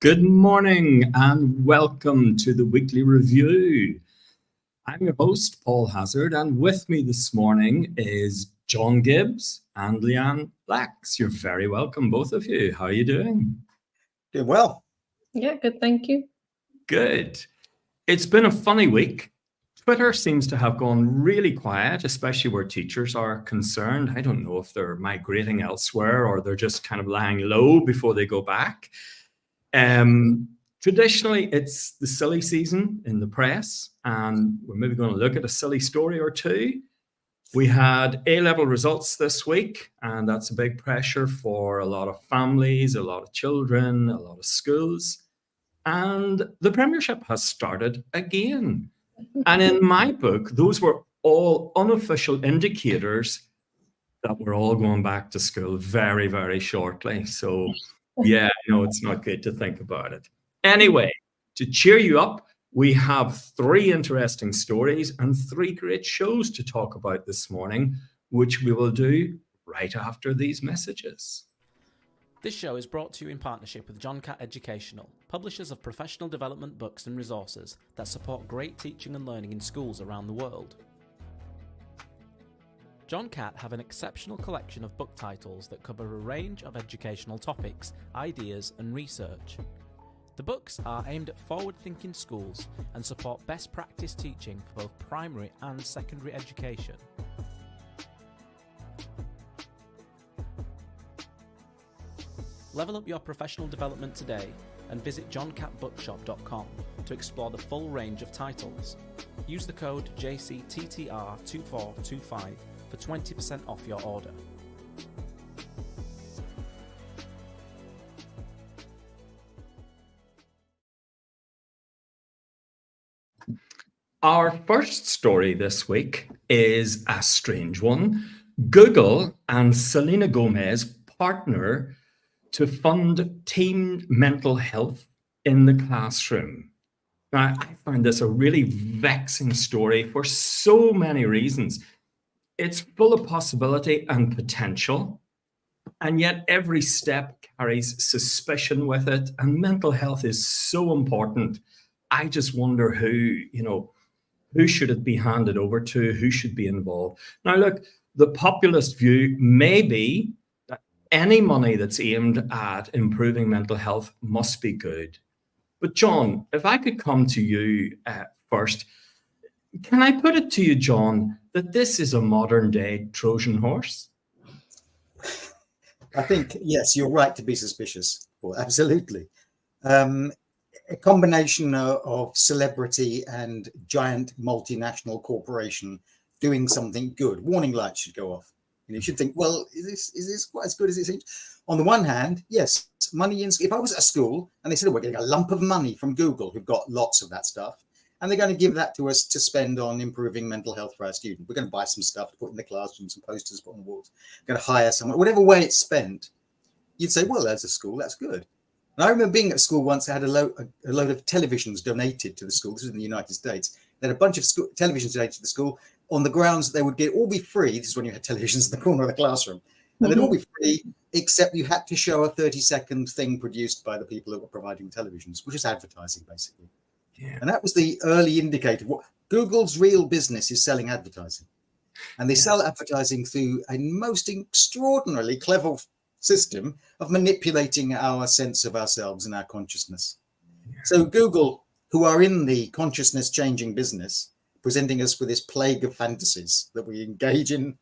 Good morning and welcome to the weekly review. I'm your host, Paul Hazard, and with me this morning is John Gibbs and Leanne Lax. You're very welcome, both of you. How are you doing? Doing well. Yeah, good, thank you. Good. It's been a funny week. Twitter seems to have gone really quiet, especially where teachers are concerned. I don't know if they're migrating elsewhere or they're just kind of lying low before they go back. Traditionally, it's the silly season in the press, and we're maybe going to look at a silly story or two. We had A-level results this week, and that's a big pressure for a lot of families, a lot of children, a lot of schools. And the Premiership has started again. And in my book, those were all unofficial indicators that we're all going back to school very, very shortly. So yeah, no, it's not good to think about it. Anyway, to cheer you up, we have 3 interesting stories and 3 great shows to talk about this morning, which we will do right after these messages. This show is brought to you in partnership with John Catt Educational, publishers of professional development books and resources that support great teaching and learning in schools around the world. John Catt have an exceptional collection of book titles that cover a range of educational topics, ideas and research. The books are aimed at forward-thinking schools and support best practice teaching for both primary and secondary education. Level up your professional development today and visit johncattbookshop.com to explore the full range of titles. Use the code JCTTR2425 for 20% off your order. Our first story this week is a strange one. Google and Selena Gomez partner to fund teen mental health in the classroom. Now, I find this a really vexing story for so many reasons. It's full of possibility and potential, and yet every step carries suspicion with it, and mental health is so important. I just wonder who should it be handed over to, who should be involved. Now, look, the populist view may be that any money that's aimed at improving mental health must be good. But John, if I could come to you first, can I put it to you, John, that this is a modern day Trojan horse? I think, yes, you're right to be suspicious. Well, absolutely. A combination of celebrity and giant multinational corporation doing something good. Warning lights should go off. And you should think, well, is this quite as good as it seems? On the one hand, yes, money in. If I was at a school and they said, oh, we're getting a lump of money from Google, who've got lots of that stuff, and they're going to give that to us to spend on improving mental health for our students. We're going to buy some stuff to put in the classroom, some posters to put on the walls. We're going to hire someone, whatever way it's spent. You'd say, well, as a school, that's good. And I remember being at school once. I had a load of televisions donated to the school. This was in the United States. They had a bunch of televisions donated to the school on the grounds that they would all be free. This is when you had televisions in the corner of the classroom. And they'd all be free, except you had to show a 30-second thing produced by the people that were providing televisions, which is advertising, basically. Yeah. And that was the early indicator. What Google's real business is selling advertising. And they sell advertising through a most extraordinarily clever system of manipulating our sense of ourselves and our consciousness. Yeah. So Google, who are in the consciousness changing business, presenting us with this plague of fantasies that we engage in,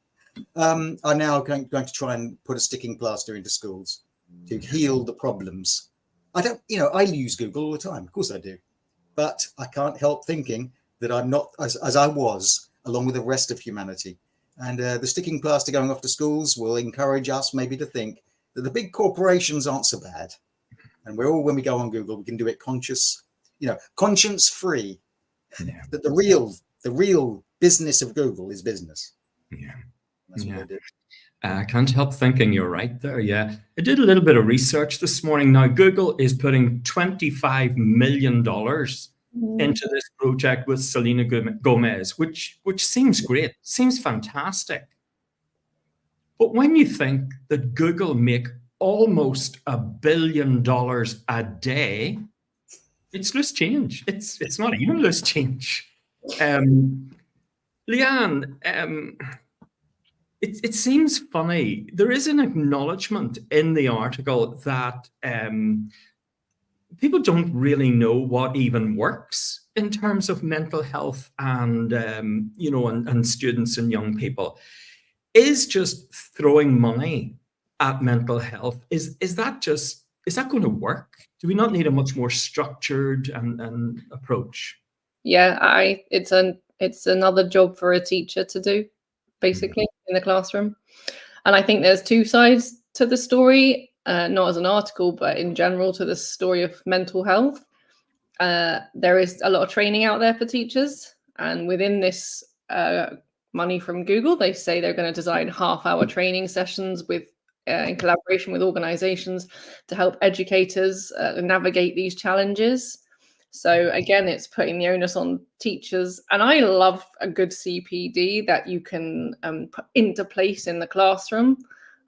are now going to try and put a sticking plaster into schools to heal the problems. I use Google all the time. Of course I do. But I can't help thinking that I'm not as I was, along with the rest of humanity. And the sticking plaster going off to schools will encourage us maybe to think that the big corporations aren't so bad. And we're all, when we go on Google, we can do it conscience free. Yeah. That the real business of Google is business. Yeah. That's what I do. I can't help thinking you're right there. Yeah. I did a little bit of research this morning. Now, Google is putting $25 million into this project with Selena Gomez, which seems great, seems fantastic. But when you think that Google make almost $1 billion a day, it's loose change. It's not even loose change. Leanne, it seems funny. There is an acknowledgement in the article that people don't really know what even works in terms of mental health and and students and young people. Is just throwing money at mental health, is that going to work? Do we not need a much more structured and approach? Yeah, it's another job for a teacher to do, basically, in the classroom. And I think there's two sides to the story, not as an article, but in general to the story of mental health. There is a lot of training out there for teachers, and within this money from Google, they say they're going to design half-hour training sessions in collaboration with organizations to help educators navigate these challenges. So again, it's putting the onus on teachers. And I love a good CPD that you can put into place in the classroom.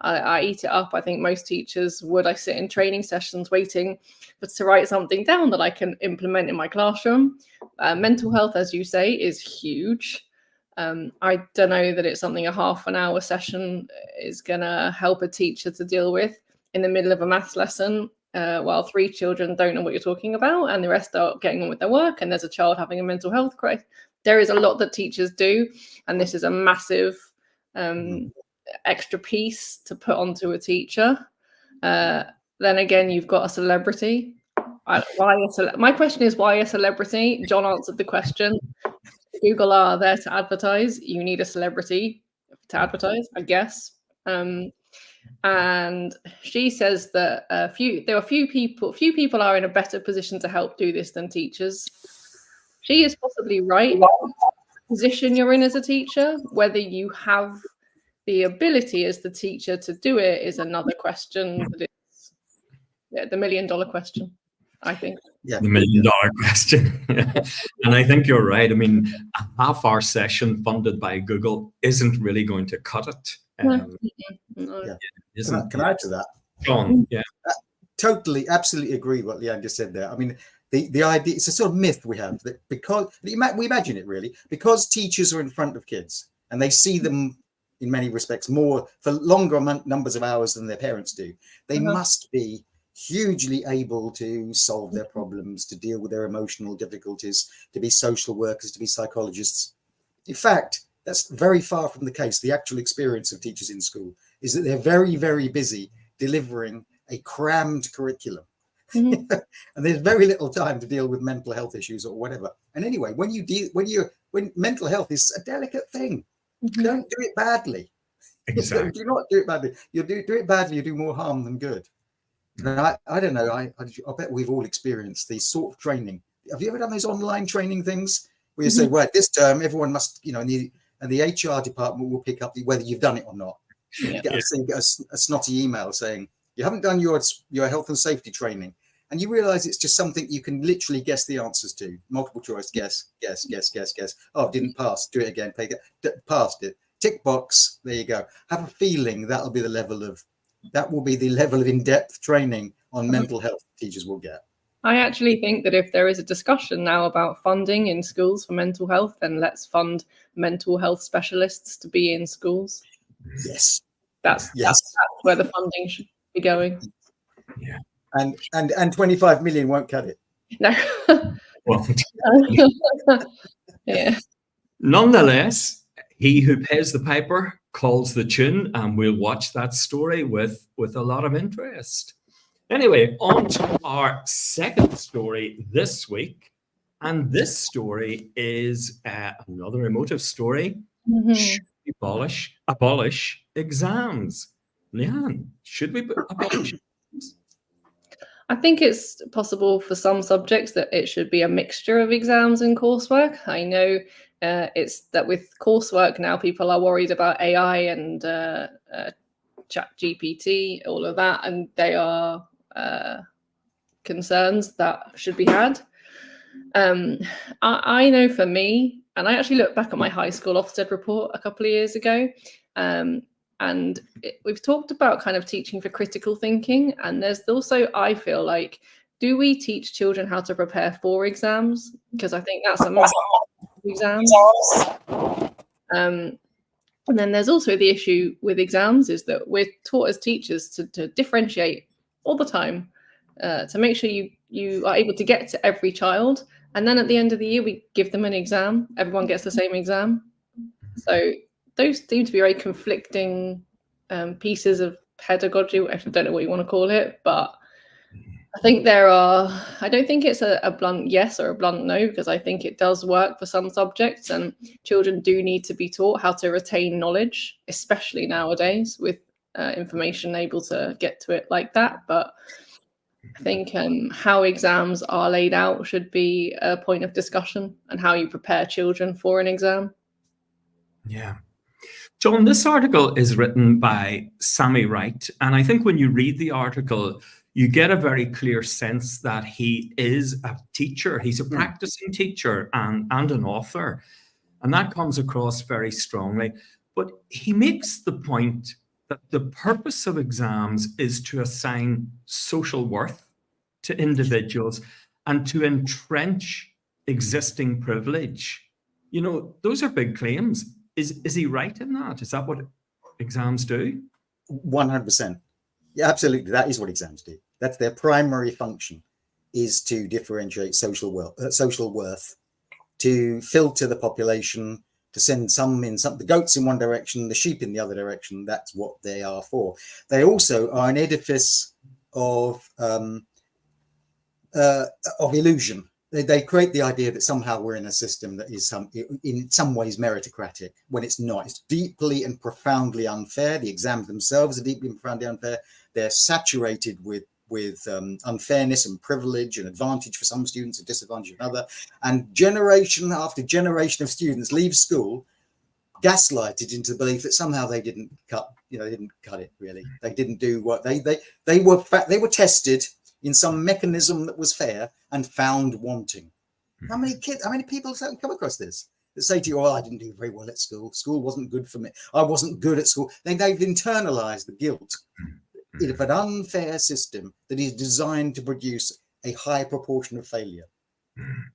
I eat it up. I think most teachers would. I sit in training sessions waiting to write something down that I can implement in my classroom. Mental health, as you say, is huge. I don't know that it's something a half an hour session is going to help a teacher to deal with in the middle of a maths lesson while 3 children don't know what you're talking about and the rest are getting on with their work and there's a child having a mental health crisis. There is a lot that teachers do, and this is a massive extra piece to put onto a teacher. Then again, you've got a celebrity. My question is, why a celebrity? John answered the question. Google are there to advertise. You need a celebrity to advertise, I guess. And she says that few people are in a better position to help do this than teachers. She is possibly right. Position you're in as a teacher, whether you have the ability as the teacher to do it is another question. But it's the $1 million question, I think. Yeah. The $1 million question. And I think you're right. I mean, a half-hour session funded by Google isn't really going to cut it. Can I add to that? John, yeah. Totally, absolutely agree with what Leanne just said there. I mean, the idea, it's a sort of myth we have that because we imagine it really, because teachers are in front of kids and they see them in many respects more for longer numbers of hours than their parents do, they must be hugely able to solve their problems, to deal with their emotional difficulties, to be social workers, to be psychologists. In fact, that's very far from the case. The actual experience of teachers in school is that they're very, very busy delivering a crammed curriculum. And there's very little time to deal with mental health issues or whatever. And anyway, when mental health is a delicate thing, don't do it badly. Exactly. Do not do it badly. You do it badly, you do more harm than good. And I don't know. I bet we've all experienced these sort of training. Have you ever done those online training things where you say, well, this term everyone must, and the HR department will pick up whether you've done it or not. You get a snotty email saying you haven't done your health and safety training, and you realize it's just something you can literally guess the answers to. Multiple choice, guess. Oh, didn't pass. Do it again. Passed it. Tick box. There you go. Have a feeling that will be the level of in-depth training on mental health teachers will get. I actually think that if there is a discussion now about funding in schools for mental health, then let's fund mental health specialists to be in schools. Yes. That's where the funding should be going. Yeah. And 25 million won't cut it. No. Well, Yeah. nonetheless, he who pays the piper calls the tune, and we'll watch that story with a lot of interest. Anyway, on to our second story this week. And this story is another emotive story. Should we abolish exams? Leanne, should we abolish exams? I think it's possible for some subjects that it should be a mixture of exams and coursework. I know it's that with coursework now, people are worried about AI and ChatGPT, all of that, and they are concerns that should be had. I know for me, and I actually looked back at my high school Ofsted report a couple of years ago, And we've talked about kind of teaching for critical thinking. And there's also, I feel like, do we teach children how to prepare for exams? Because I think that's a massive exams. And then there's also the issue with exams is that we're taught as teachers to differentiate all the time, to make sure you are able to get to every child. And then at the end of the year, we give them an exam. Everyone gets the same exam. So those seem to be very conflicting pieces of pedagogy. I don't know what you want to call it, but I think I don't think it's a blunt yes or a blunt no, because I think it does work for some subjects, and children do need to be taught how to retain knowledge, especially nowadays with information able to get to it like that. But I think how exams are laid out should be a point of discussion, and how you prepare children for an exam. Yeah. John, this article is written by Sammy Wright, and I think when you read the article, you get a very clear sense that he is a teacher. He's a practicing teacher and an author, and that comes across very strongly. But he makes the point that the purpose of exams is to assign social worth to individuals and to entrench existing privilege. You know, those are big claims. Is he right in that? Is that what exams do? 100%. Yeah, absolutely. That is what exams do. That's their primary function, is to differentiate social worth, to filter the population, to send the goats in one direction, the sheep in the other direction. That's what they are for. They also are an edifice of illusion. They create the idea that somehow we're in a system that is in some ways meritocratic, when it's not. It's deeply and profoundly unfair. The exams themselves are deeply and profoundly unfair. They're saturated with unfairness and privilege and advantage for some students and disadvantage for another. And generation after generation of students leave school gaslighted into the belief that somehow they didn't cut it really. They didn't do what they were tested in some mechanism that was fair and found wanting. How many people have come across this that say to you, "Oh, I didn't do very well at school. School wasn't good for me. I wasn't good at school." Then they've internalized the guilt of an unfair system that is designed to produce a high proportion of failure.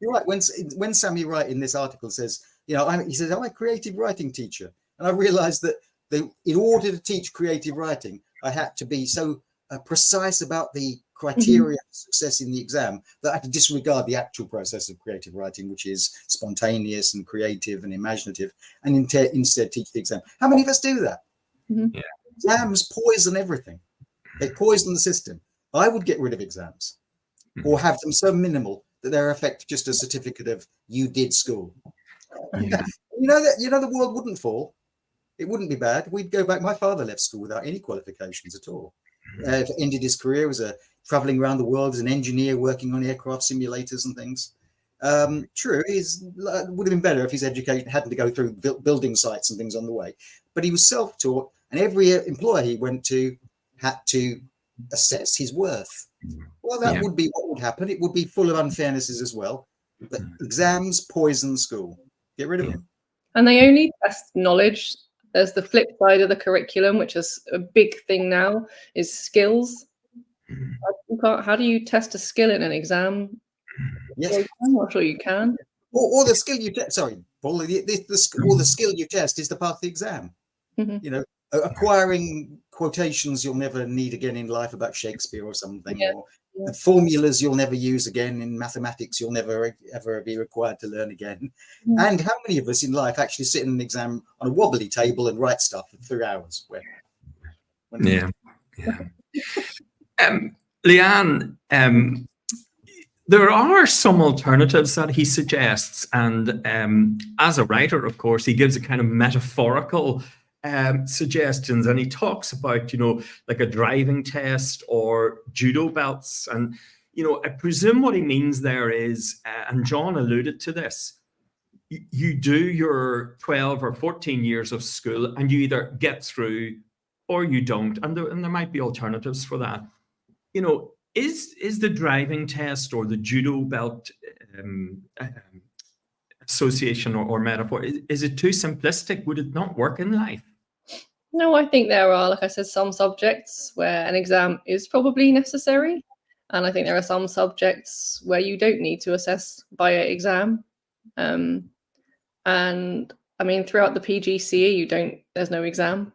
You're right. When Sammy Wright in this article says, he says, "I'm a creative writing teacher," and I realized that in order to teach creative writing, I had to be so precise about the criteria for success in the exam that I had to disregard the actual process of creative writing, which is spontaneous and creative and imaginative, and instead teach the exam. How many of us do that? Mm-hmm. Yeah. Exams poison everything. They poison the system. I would get rid of exams or have them so minimal that they're effective just a certificate of you did school. Yeah. The world wouldn't fall. It wouldn't be bad. We'd go back. My father left school without any qualifications at all. Ended his career as traveling around the world as an engineer, working on aircraft simulators and things. True, would have been better if his education hadn't to go through building sites and things on the way. But he was self-taught, and every employer he went to had to assess his worth. Well, that would be what would happen. It would be full of unfairnesses as well. But exams poison school. Get rid of them. And they only test knowledge. There's the flip side of the curriculum, which is a big thing now, is skills. How do you test a skill in an exam? Yes. I'm not sure you can. Or the skill you test. Sorry, Paul. Or the skill you test is the part of the exam. Mm-hmm. Acquiring quotations you'll never need again in life about Shakespeare or something, or Yeah. formulas you'll never use again in mathematics, you'll never ever be required to learn again. Yeah. And how many of us in life actually sit in an exam on a wobbly table and write stuff for 3 hours? Yeah. Leanne, there are some alternatives that he suggests, and as a writer, of course, he gives a kind of metaphorical suggestions, and he talks about, like a driving test or judo belts. And, I presume what he means there is, and John alluded to this, you do your 12 or 14 years of school and you either get through or you don't. And there might be alternatives for that. Is the driving test or the judo belt association or metaphor, is it too simplistic? Would it not work in life? No, I think there are, like I said, some subjects where an exam is probably necessary. And I think there are some subjects where you don't need to assess via exam. And I mean, throughout the PGCE, there's no exam.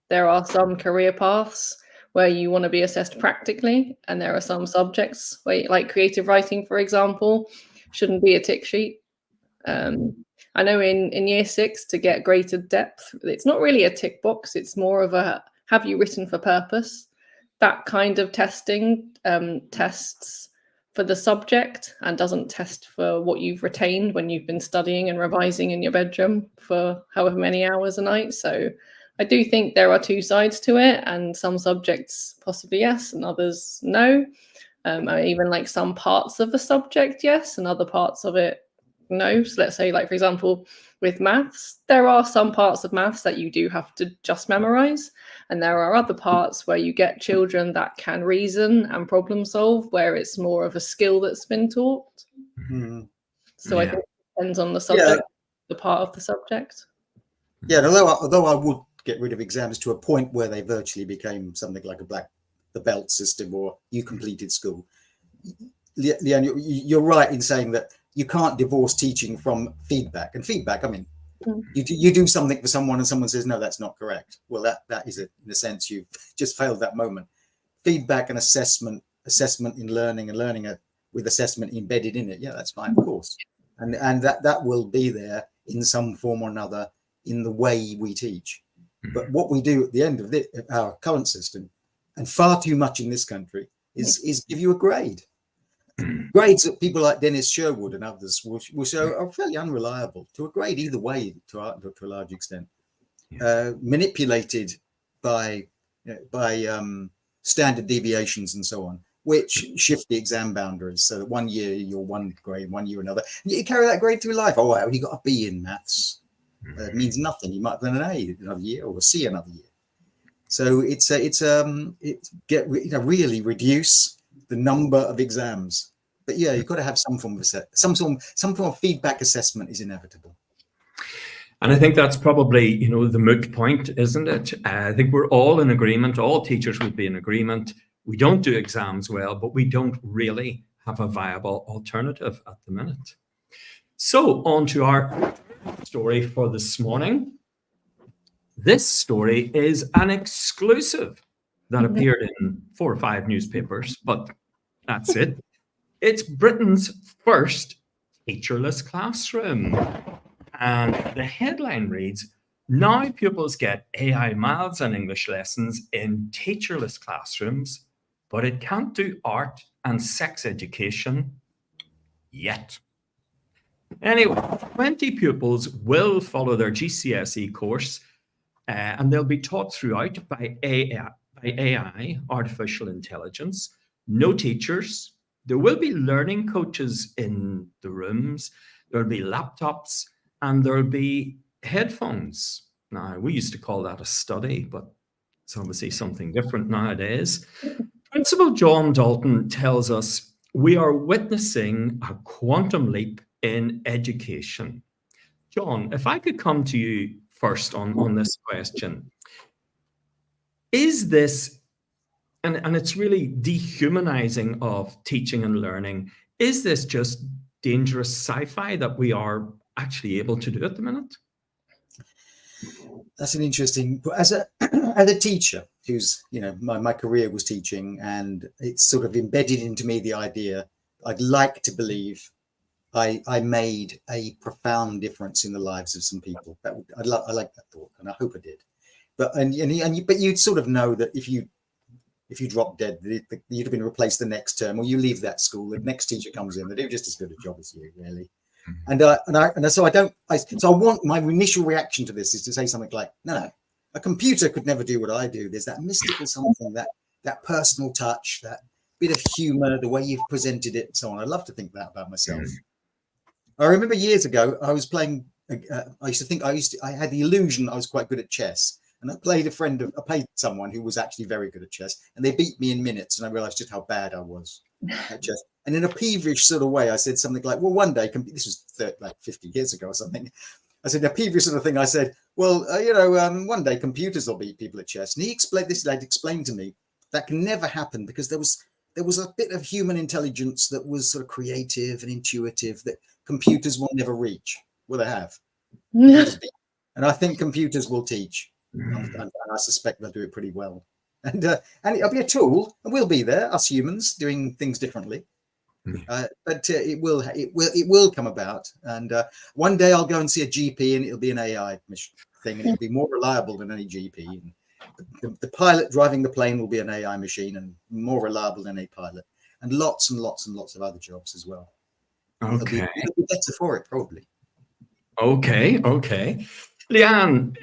There are some career paths where you want to be assessed practically. And there are some subjects where, like creative writing, for example, shouldn't be a tick sheet. I know in year 6 to get greater depth, it's not really a tick box. It's more of a, have you written for purpose? That kind of testing tests for the subject and doesn't test for what you've retained when you've been studying and revising in your bedroom for however many hours a night. So I do think there are two sides to it, and some subjects possibly yes and others no. Even like some parts of the subject yes and other parts of it no. So let's say, like, for example, with maths, there are some parts of maths that you do have to just memorize. And there are other parts where you get children that can reason and problem solve, where it's more of a skill that's been taught. Mm. So I think it depends on the subject, the part of the subject. Yeah, although I would get rid of exams to a point where they virtually became something like the belt system, or you completed school. Leanne, you're right in saying that you can't divorce teaching from feedback. And feedback, I mean, you do something for someone and someone says, no, that's not correct. Well, that is it. In a sense, you've just failed that moment. Feedback and assessment in learning, and learning with assessment embedded in it. Yeah, that's fine, of course. And that will be there in some form or another in the way we teach. But what we do at the end of our current system, and far too much in this country, is give you a grade. Grades that people like Dennis Sherwood and others will show are fairly unreliable to a grade either way, to a large extent. Manipulated by standard deviations and so on, which shift the exam boundaries, so that 1 year you're one grade, 1 year another. You carry that grade through life. Oh, wow, you got a B in maths. It means nothing. You might have done an A another year, or a C another year. So really reduce the number of exams. But yeah, you've got to have some form of feedback assessment is inevitable. And I think that's probably, the moot point, isn't it? I think we're all in agreement. All teachers would be in agreement. We don't do exams well, but we don't really have a viable alternative at the minute. So on to our story for this morning. This story is an exclusive that appeared in 4 or 5 newspapers, but that's it. It's Britain's first teacherless classroom. And the headline reads, now pupils get AI maths and English lessons in teacherless classrooms, but it can't do art and sex education yet. Anyway, 20 pupils will follow their GCSE course, and they'll be taught throughout by AI, artificial intelligence. No teachers. There will be learning coaches in the rooms. There'll be laptops, and there'll be headphones. Now, we used to call that a study, but it's obviously something different nowadays. Principal John Dalton tells us we are witnessing a quantum leap in education. John, if I could come to you first on this question. Is this, and it's really dehumanizing of teaching and learning, is this just dangerous sci-fi that we are actually able to do at the minute? That's an interesting, as a teacher who's, my career was teaching, and it's sort of embedded into me the idea, I'd like to believe I made a profound difference in the lives of some people. I like that thought, and I hope I did. But but you'd sort of know that if you drop dead, you'd have been replaced the next term, or you leave that school, the next teacher comes in, they do just as good a job as you, really. So I want, my initial reaction to this is to say something like, no, a computer could never do what I do. There's that mystical something, that personal touch, that bit of humor, the way you've presented it, and so on. I love to think that about myself. I remember years ago, I was playing. I had the illusion I was quite good at chess, and I played someone who was actually very good at chess, and they beat me in minutes, and I realized just how bad I was at chess. And in a peevish sort of way, I said something like, well, one day, this was like 50 years ago or something, I said, the previous sort of thing I said, well, one day computers will beat people at chess. And he explained, this lad explained to me that can never happen because there was a bit of human intelligence that was sort of creative and intuitive that computers will never reach. Well, they have. And I think computers will teach. And I suspect they'll do it pretty well. And it'll be a tool, and we'll be there, us humans, doing things differently. But it will come about. And one day I'll go and see a GP, and it'll be an AI thing, and it'll be more reliable than any GP. And the pilot driving the plane will be an AI machine, and more reliable than a pilot. And lots and lots and lots of other jobs as well. Okay. It'll be better for it, probably. Okay. Leanne,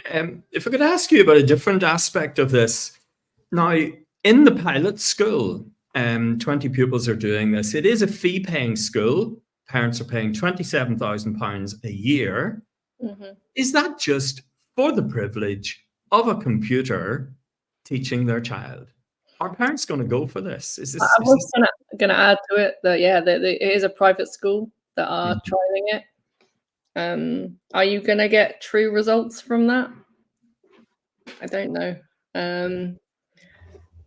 if I could ask you about a different aspect of this. Now, in the pilot school, 20 pupils are doing this. It is a fee-paying school. Parents are paying £27,000 a year. Mm-hmm. Is that just for the privilege of a computer teaching their child? Are parents going to go for this? I was going to add to it that, it is a private school that are trialing it. Are you going to get true results from that? I don't know.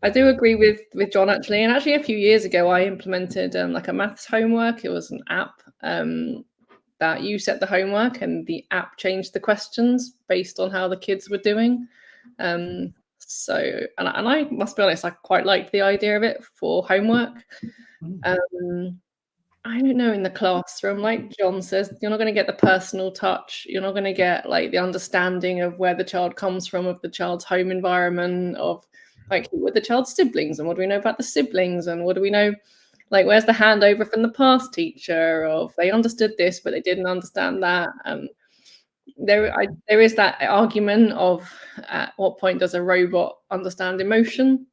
I do agree with John, actually. And actually, a few years ago, I implemented like a maths homework. It was an app that you set the homework and the app changed the questions based on how the kids were doing. So I must be honest, I quite liked the idea of it for homework. I don't know, in the classroom, like John says, you're not going to get the personal touch. You're not going to get like the understanding of where the child comes from, of the child's home environment, of like with the child's siblings, and what do we know about the siblings, and what do we know, like where's the handover from the past teacher of they understood this but they didn't understand that. There is that argument of at what point does a robot understand emotion,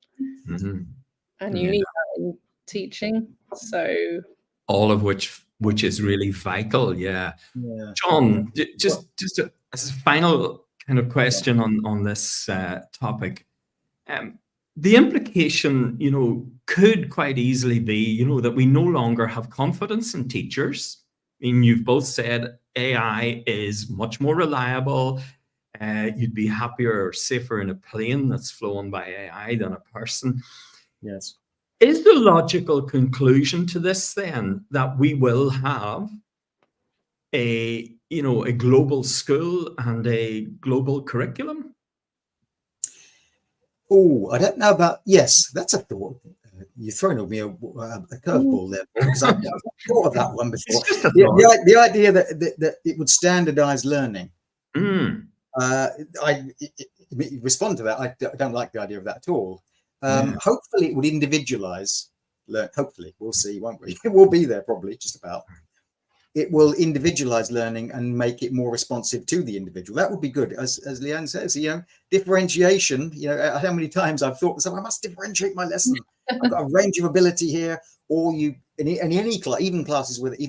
and you need that in teaching. So all of which is really vital. John, just as a final kind of question on this topic, the implication, could quite easily be, that we no longer have confidence in teachers. I mean, you've both said AI is much more reliable. You'd be happier or safer in a plane that's flown by AI than a person. Yes. Is the logical conclusion to this then that we will have a global school and a global curriculum? Oh, I don't know about. Yes, that's a thought. You're throwing at me a curveball there, because I've thought of that one before. The idea that it would standardize learning. I respond to that. I don't like the idea of that at all. Hopefully it would individualize. Hopefully, we'll see, won't we? It will be there probably, just about. It will individualize learning and make it more responsive to the individual. That would be good. As Leanne says, differentiation, how many times I've thought, I must differentiate my lesson. I've got a range of ability here. Or in any class, even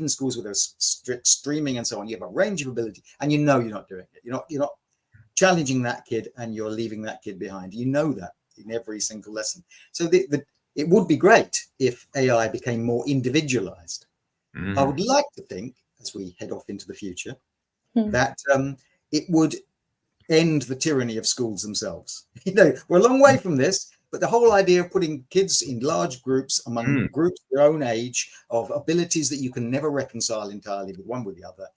schools with a strict streaming and so on, you have a range of ability, and you're not doing it. You're not challenging that kid, and you're leaving that kid behind. You know that in every single lesson. So it would be great if AI became more individualized. I would like to think, as we head off into the future, that it would end the tyranny of schools themselves. We're a long way from this, but the whole idea of putting kids in large groups among groups their own age, of abilities that you can never reconcile entirely with one with the other,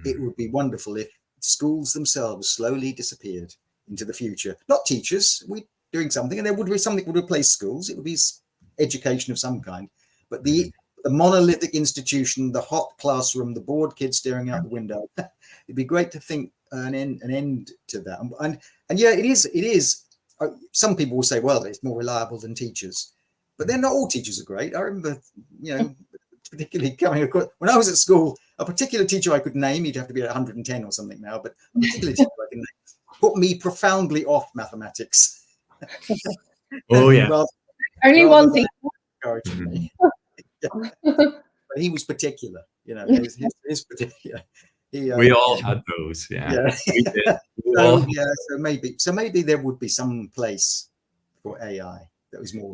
it would be wonderful if schools themselves slowly disappeared into the future. Not teachers, we're doing something, and there would be something that would replace schools. It would be education of some kind, but the monolithic institution, the hot classroom, the bored kids staring out the window. It'd be great to think an end to that. And it is. Some people will say, well, it's more reliable than teachers, but then not all teachers are great. I remember, particularly coming across when I was at school, a particular teacher I could name. He'd have to be at 110 or something now, but a particular teacher I can name put me profoundly off mathematics. Oh yeah. Only one teacher. Me. But he was particular, his particular. We all had those, we did. So maybe there would be some place for AI that was more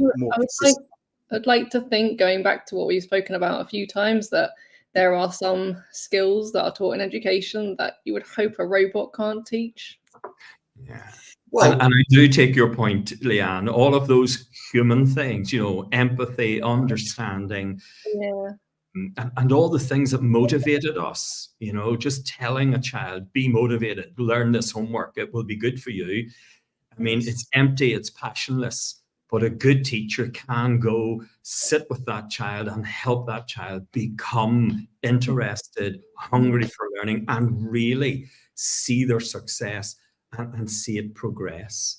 I'd like to think, going back to what we've spoken about a few times, that there are some skills that are taught in education that you would hope a robot can't teach. Yeah. Well, And I do take your point, Leanne, all of those human things, empathy, understanding, Yeah. and all the things that motivated us, just telling a child, be motivated, learn this homework, it will be good for you. I mean, it's empty, it's passionless, but a good teacher can go sit with that child and help that child become interested, hungry for learning, and really see their success and see it progress.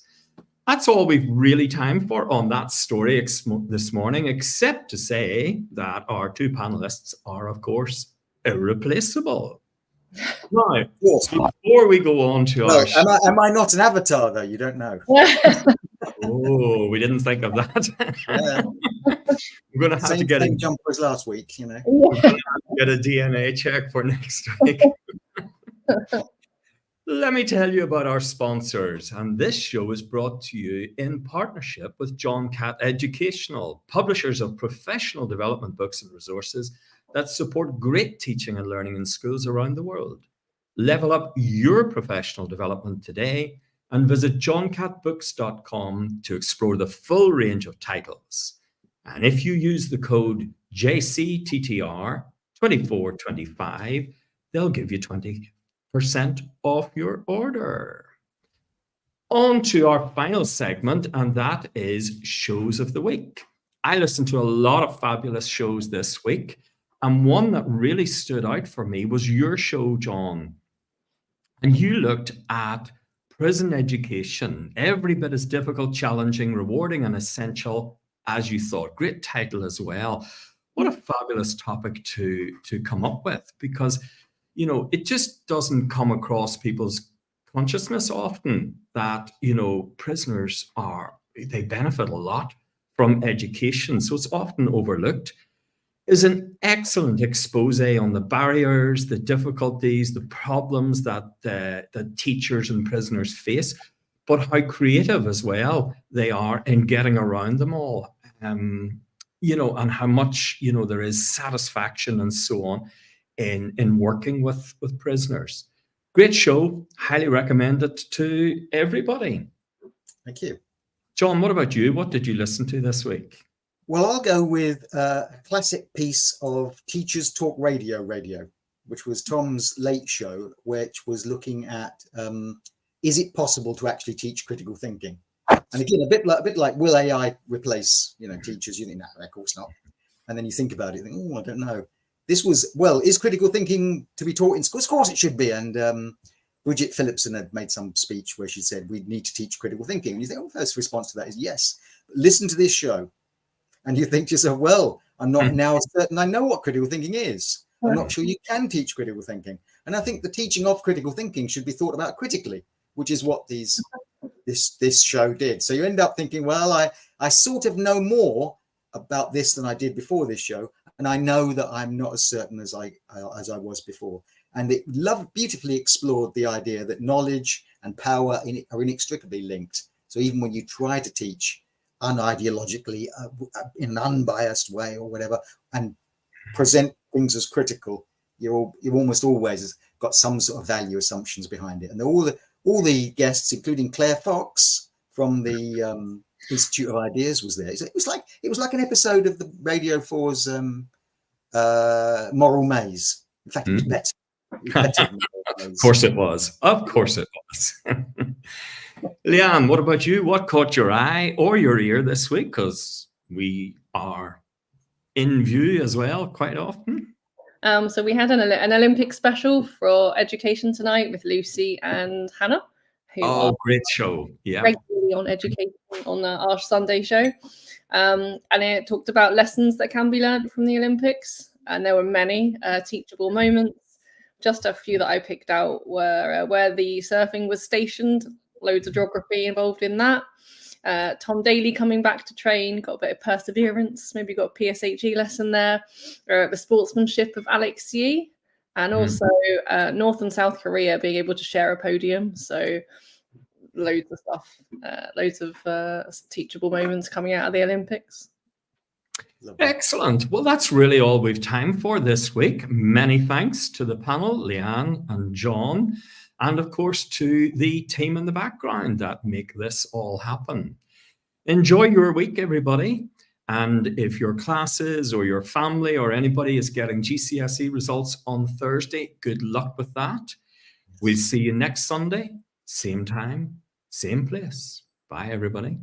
That's all we've really time for on that story this morning, except to say that our two panelists are, of course, irreplaceable. Now, yes. before we go on to Well, our show, am I not an avatar though? You don't know. oh, we didn't think of that. Yeah. We're going to have to get Same jumper as last week, get a DNA check for next week. Let me tell you about our sponsors, and this show is brought to you in partnership with John Catt Educational, publishers of professional development books and resources that support great teaching and learning in schools around the world. Level up your professional development today and visit johncattbooks.com to explore the full range of titles. And if you use the code JCTTR2425, they'll give you 20% off your order. On to our final segment, and that is Shows of the Week. I listened to a lot of fabulous shows this week, and one that really stood out for me was your show, John. And you looked at prison education, every bit as difficult, challenging, rewarding, and essential as you thought. Great title as well. What a fabulous topic to come up with, because it just doesn't come across people's consciousness often that, prisoners they benefit a lot from education. So it's often overlooked. Is an excellent expose on the barriers, the difficulties, the problems that teachers and prisoners face, but how creative as well they are in getting around them all. And how much, there is satisfaction and so on in working with prisoners. Great show. Highly recommend it to everybody. Thank you. John, what about you? What did you listen to this week? Well, I'll go with a classic piece of Teachers Talk Radio, which was Tom's late show, which was looking at is it possible to actually teach critical thinking? And again, a bit like will AI replace teachers? You think, no, of course not. And then you think about it, think, oh, I don't know. This was, well, is critical thinking to be taught in schools? Of course it should be. And Bridget Phillipson had made some speech where she said we need to teach critical thinking. And you think, first response to that is yes. But listen to this show. And you think to yourself, well, I'm not now certain I know what critical thinking is. I'm not sure you can teach critical thinking. And I think the teaching of critical thinking should be thought about critically, which is what this show did. So you end up thinking, well, I sort of know more about this than I did before this show. And I know that I'm not as certain as I was before. And it beautifully explored the idea that knowledge and power are inextricably linked. So even when you try to teach unideologically, in an unbiased way or whatever, and present things as critical, you've almost always got some sort of value assumptions behind it. And all the guests, including Claire Fox from the Institute of Ideas, was there. It was like an episode of the Radio 4's Moral Maze. In fact, it was better. It was better than Moral Maze. Of course it was. Of course it was. Leanne, what about you? What caught your eye or your ear this week? Because we are in view as well quite often. So we had an Olympic special for education tonight with Lucy and Hannah, who are great show. Yeah, regularly on education on our Sunday show. And it talked about lessons that can be learned from the Olympics. And there were many teachable moments. Just a few that I picked out were where the surfing was stationed. Loads of geography involved in that. Tom Daly coming back to train, got a bit of perseverance, maybe got a PSHE lesson there. The sportsmanship of Alex Yee, and also North and South Korea being able to share a podium. So loads of stuff, loads of teachable moments coming out of the Olympics. Lovely. Excellent. Well, that's really all we've time for this week. Many thanks to the panel, Leanne and John, and of course to the team in the background that make this all happen. Enjoy your week, everybody. And if your classes or your family or anybody is getting GCSE results on Thursday, good luck with that. We'll see you next Sunday, same time, same place. Bye, everybody.